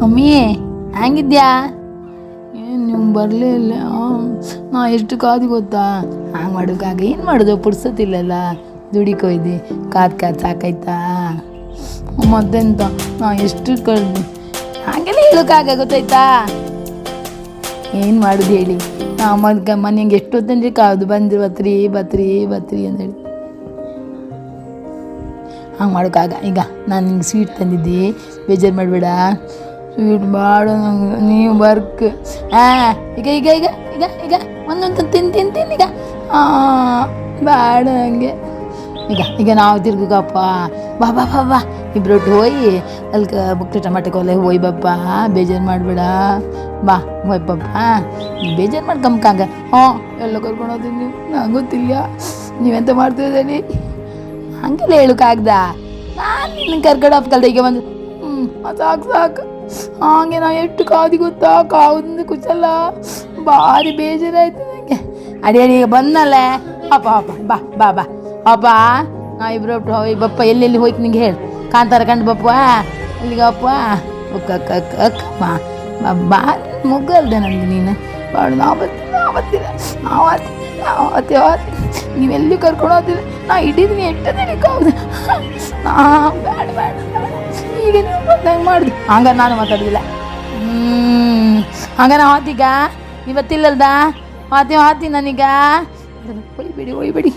Mummy ಹ್ಯಾಂಗಿದ್ಯಾ? ಏನು ನೀವು ಬರಲೇ ಇಲ್ಲ. ನಾ ಎಷ್ಟು ಕಾದು ಗೊತ್ತಾ, ಹಂಗೆ ಮಾಡೋಕ್ಕಾಗ ಏನು ಮಾಡೋದು, ಪುಡ್ಸೋತಿಲ್ಲಲ್ಲ, ದುಡಿಕೊಯ್ದು ಕಾದು ಸಾಕಾಯ್ತಾ? ಮತ್ತೆಂತ ನಾ ಎಷ್ಟು ಕಳ್ದು ಹಾಗೆಲ್ಲ ಹೇಳೋಕ್ಕಾಗ ಗೊತ್ತಾಯ್ತಾ? ಏನು ಮಾಡೋದು ಹೇಳಿ, ನಾ ಮನೆಗೆ ಎಷ್ಟು ಹೊತ್ತಂದ್ರೆ ಕಾದು ಬಂದು ಬತ್ರಿ ಅಂತ ಹೇಳಿ ಹಂಗೆ ಮಾಡೋಕ್ಕಾಗ. ಈಗ ನಾನು ನಿಂಗೆ ಸ್ವೀಟ್ ತಂದಿದ್ದೆ, ಬೇಜಾರು ಮಾಡಬೇಡ. ಸ್ವೀಟ್ ಬೇಡ ನಂಗೆ, ನೀವು ವರ್ಕ್ ಈಗ ಈಗ ಈಗ ಈಗ ಈಗ ಒಂದೊಂದು ತಿಂತೀನಿ ಈಗ ಬೇಡ ನನಗೆ. ಈಗ ನಾವು ತಿರ್ಗಪ್ಪ, ಬಾ ಬಾ ಬಾ ಬಾ ಇಬ್ರೊಟ್ಟು ಹೋಗಿ ಅಲ್ಲಿ ಬುಕ್ ಟಮಾಟೆ ಕೊಲೆ ಹೋಯ್ ಬಪ್ಪ, ಬೇಜಾರು ಮಾಡಬೇಡ, ಬಾ ಹೋಯ್ ಪಪ್ಪ, ಬೇಜಾರು ಮಾಡ್ಕೊಂಬಕಾಗ. ಎಲ್ಲ ಕರ್ಕೊಂಡು ಹೋಗ್ತೀನಿ ನೀವು, ನಂಗೆ ಗೊತ್ತಿಲ್ಲ ನೀವೆಂತ ಮಾಡ್ತಿದ್ದೀರಿ, ಹಂಗೆಲ್ಲ ಹೇಳೋಕ್ಕಾಗ್ದ? ನಾನು ನಿನ್ನ ಕರ್ಕೊಂಡು ಹೋಗ್ಕಲ್ದೆ ಈಗ ಬಂದು ಸಾಕು ಹಾಗೆ ನಾ ಎಷ್ಟು ಕಾದಿ ಗೊತ್ತಾ, ಕಾವುದಿಂದ ಕುಚ್ಚಲ್ಲ, ಭಾರಿ ಬೇಜಾರಾಯ್ತು ನನಗೆ. ಅಡಿ ಈಗ ಬಂದಲ್ಲೇ ಅಪ್ಪ ಬಾ ಬಾ ಬಾ ಅಪ್ಪ, ನಾ ಇಬ್ರು ಬಪ್ಪ ಎಲ್ಲೆಲ್ಲಿ ಹೋಯ್ತು ನಿಂಗೆ ಹೇಳು, ಕಾಂತಾರ ಕಂಡು ಬಪ್ಪ ಅಲ್ಲಿಗೆ ಅಪ್ಪ ಅಕ್ಕಮ್ಮ ಬಾ ಮುಗ್ಗಲ್ದೆ ನನಗೆ ನೀನು ಬಾಳ. ನಾವು ನೀವೆಲ್ಲಿ ಕರ್ಕೊಂಡು ಹೋಗ್ತಿಲ್ಲ, ನಾ ಹಿಡಿದೀನಿ ಎಟ್ಟದೇನೆ ಕಾವ್ದು, ನಾ ಬೇಡ ಈಗ ನೀವು ಬಂದಂಗೆ ಮಾಡಿದೆ. ಹಂಗ ನಾನು ಮಾತಾಡೋದಿಲ್ಲ. ಹಂಗ ನಾ ಹೋತೀಗ ಇವತ್ತಿಲ್ಲಲ್ದ ಹಾತಿ ನನೀಗ ಒಯ್ಬೇಡಿ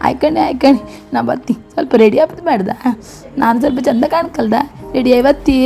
ಆಯ್ಕಣಿ ನಾ ಬರ್ತೀನಿ. ಸ್ವಲ್ಪ ರೆಡಿ ಆಗ್ತದೆ ಮಾಡ್ದ, ನಾನು ಸ್ವಲ್ಪ ಚಂದ ಕಾಣ್ಕಲ್ದ, ರೆಡಿ ಆಯ್ವತ್ತಿ.